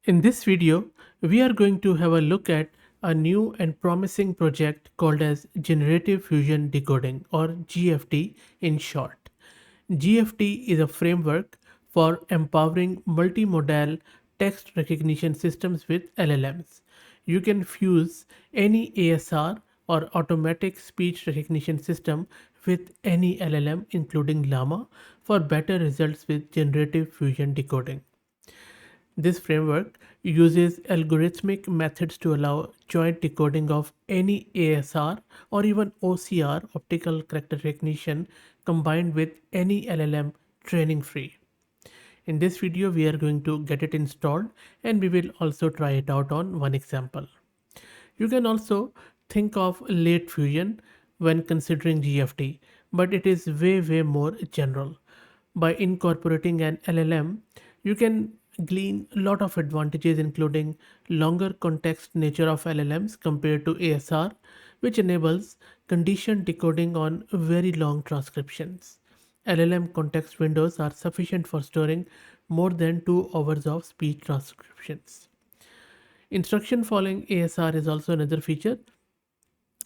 In this video, we are going to have a look at a new and promising project called as Generative Fusion Decoding, or GFD in short. GFD is a framework for empowering multimodal text recognition systems with LLMs. You can fuse any ASR or automatic speech recognition system with any LLM, including Llama, for better results with generative fusion decoding. This framework uses algorithmic methods to allow joint decoding of any ASR or even OCR, optical character recognition, combined with any LLM, training free. In this video, we are going to get it installed and we will also try it out on one example. You can also think of late fusion when considering GFD, but it is way more general. By incorporating an LLM, you can glean a lot of advantages, including longer context nature of LLMs compared to ASR, which enables condition decoding on very long transcriptions. LLM context windows are sufficient for storing more than 2 hours of speech transcriptions. Instruction following ASR is also another feature.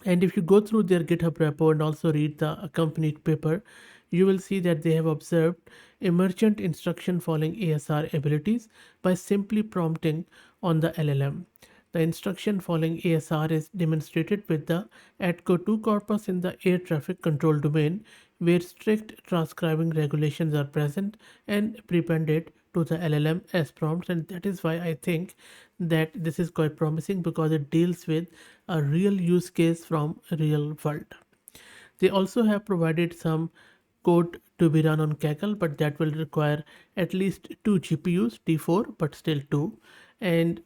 And if you go through their GitHub repo and also read the accompanied paper, you will see that they have observed emergent instruction following ASR abilities by simply prompting on the LLM. The instruction following ASR is demonstrated with the ATCO2 corpus in the air traffic control domain, where strict transcribing regulations are present and prepended to the LLM as prompts. And that is why I think that this is quite promising, because it deals with a real use case from real world. They also have provided some code to be run on Kaggle, but that will require at least 2 GPUs, T4, but still 2. And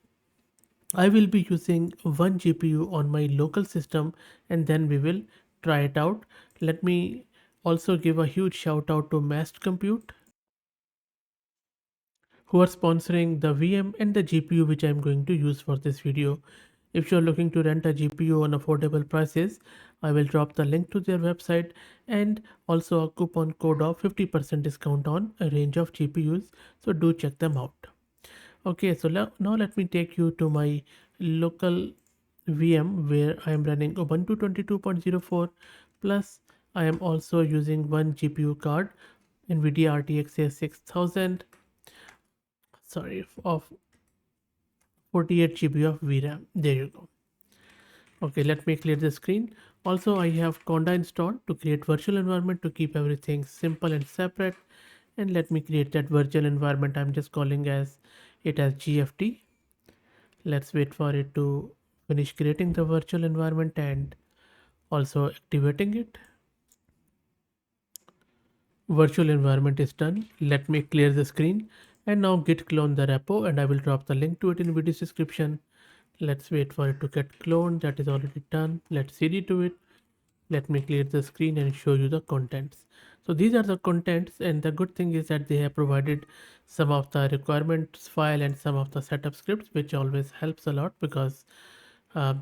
I will be using one GPU on my local system, and then we will try it out. Let me also give a huge shout out to Mast Compute, who are sponsoring the VM and the GPU which I'm going to use for this video. If you're looking to rent a GPU on affordable prices, I will drop the link to their website and also a coupon code of 50% discount on a range of GPUs. So do check them out. Okay, so now let me take you to my local VM where I am running Ubuntu 22.04, plus I am also using one GPU card, NVIDIA RTX 6000, of 48 GB of VRAM. There you go. Okay, let me clear the screen. Also, I have Conda installed to create virtual environment to keep everything simple and separate. And let me create that virtual environment. I'm just calling as it as GFD. Let's wait for it to finish creating the virtual environment and also activating it. Virtual environment is done. Let me clear the screen and now git clone the repo, and I will drop the link to it in video's description. Let's wait for it to get cloned. That is already done. Let's cd to it. Let me clear the screen and show you the contents. So these are the contents, and the good thing is that they have provided some of the requirements file and some of the setup scripts, which always helps a lot because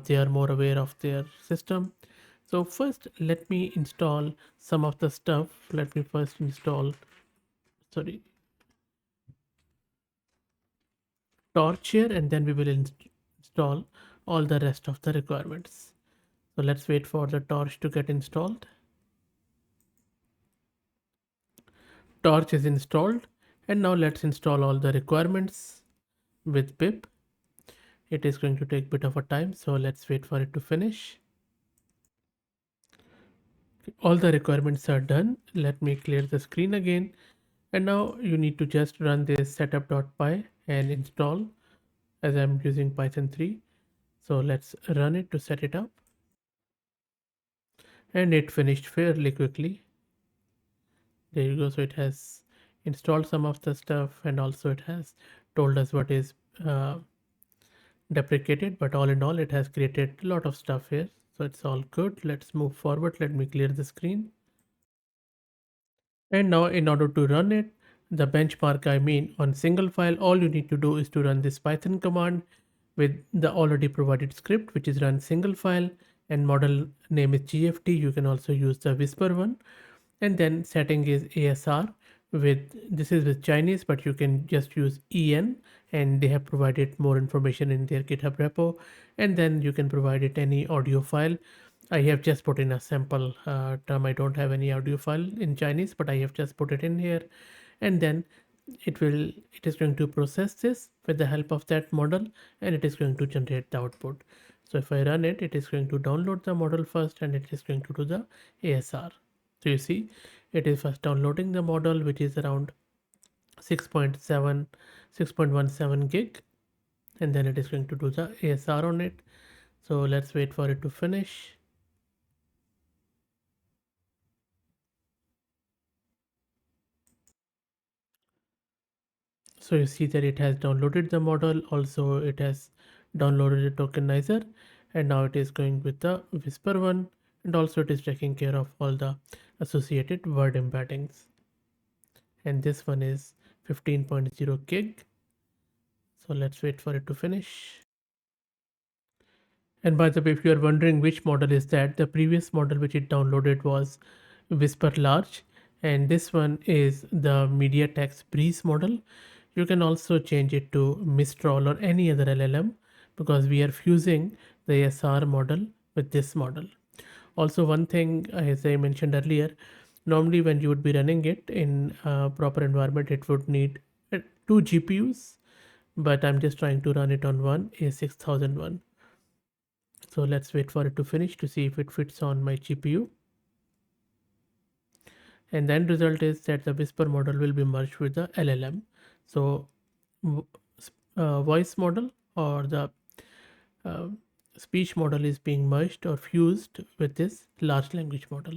they are more aware of their system. So first let me install some of the stuff. Let me first install torch here, and then we will install all the rest of the requirements. So let's wait for the torch to get installed. Torch is installed, and now let's install all the requirements with pip. It is going to take a bit of a time, so let's wait for it to finish. All the requirements are done. Let me clear the screen again, and now you need to just run this setup.py and install, as I'm using Python 3. So let's run it to set it up, and it finished fairly quickly. There you go. So it has installed some of the stuff, and also it has told us what is deprecated, but all in all it has created a lot of stuff here, so it's all good. Let's move forward. Let me clear the screen, and now in order to run it, the benchmark, I mean on single file, all you need to do is to run this Python command with the already provided script, which is run single file, and model name is GFD. You can also use the whisper one, and then setting is ASR this is with Chinese, but you can just use en, and they have provided more information in their GitHub repo. And then you can provide it any audio file. I have just put in a sample term. I don't have any audio file in Chinese, but I have just put it in here. And then it is going to process this with the help of that model, and it is going to generate the output. So if I run it, it is going to download the model first, and it is going to do the ASR. So you see, it is first downloading the model, which is around 6.17 gig, and then it is going to do the ASR on it. So let's wait for it to finish. So you see that it has downloaded the model, also it has downloaded a tokenizer, and now it is going with the Whisper one, and also it is taking care of all the associated word embeddings. And this one is 15.0 gig. So let's wait for it to finish. And by the way, if you are wondering which model is that, the previous model which it downloaded was Whisper Large, and this one is the MediaTek's Breeze model. You can also change it to Mistral or any other LLM, because we are fusing the ASR model with this model. Also, one thing, as I mentioned earlier, normally when you would be running it in a proper environment, it would need two GPUs, but I'm just trying to run it on one A6001. So let's wait for it to finish to see if it fits on my GPU. And the end result is that the Whisper model will be merged with the LLM. So voice model or the uh, speech model is being merged or fused with this large language model.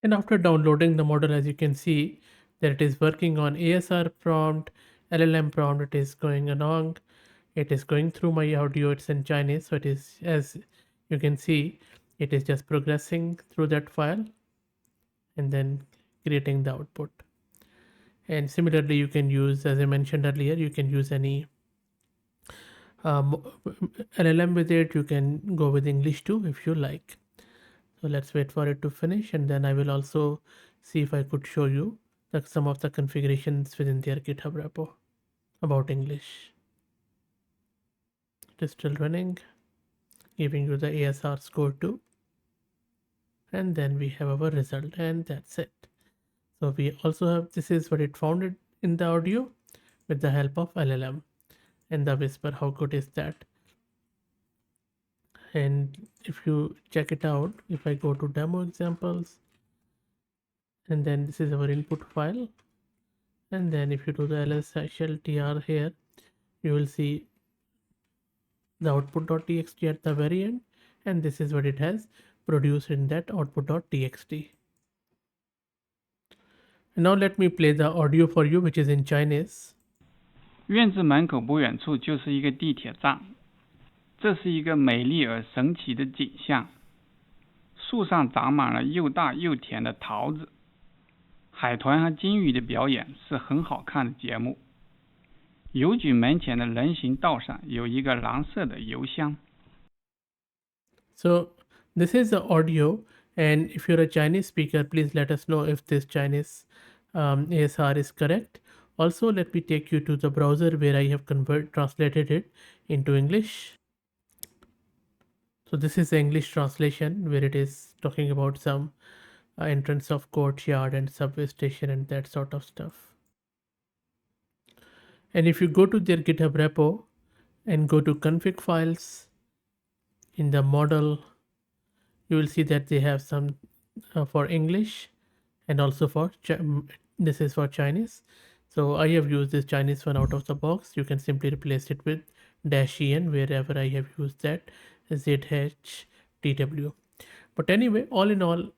And after downloading the model, as you can see that it is working on ASR prompt, LLM prompt, it is going along, it is going through my audio, it's in Chinese, so it is, as you can see, it is just progressing through that file and then creating the output. And similarly, you can use, as I mentioned earlier, you can use any LLM with it. You can go with English too if you like. So let's wait for it to finish, and then I will also see if I could show you some of the configurations within their GitHub repo about English. It is still running, giving you the ASR score too. And then we have our result, and that's it. So we also have, this is what it found in the audio with the help of LLM and the Whisper. How good is that? And if you check it out, if I go to demo examples, and then this is our input file, and then if you do the lsltr here, you will see the output.txt at the very end, and this is what it has produced in that output.txt. And now let me play the audio for you, which is in Chinese. 院子门口不远处就是一个地铁站，这是一个美丽而神奇的景象。树上长满了又大又甜的桃子，海豚和金鱼的表演是很好看的节目。邮局门前的人行道上有一个蓝色的邮箱。So this is the audio, and if you're a Chinese speaker, please let us know if this Chinese ASR is correct. Also, let me take you to the browser where I have translated it into English. So this is the English translation where it is talking about some entrance of courtyard and subway station and that sort of stuff. And if you go to their GitHub repo and go to config files in the model, you will see that they have some for English and also for this is for Chinese. So I have used this Chinese one out of the box. You can simply replace it with -en wherever I have used that ZHTW. But anyway, all in all,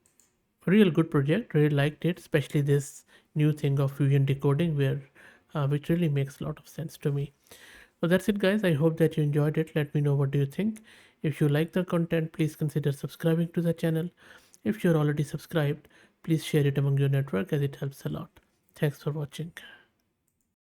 real good project. Really liked it, especially this new thing of fusion decoding, where which really makes a lot of sense to me. So that's it, guys. I hope that you enjoyed it. Let me know what do you think. If you like the content, please consider subscribing to the channel. If you're already subscribed, please share it among your network as it helps a lot. Thanks for watching.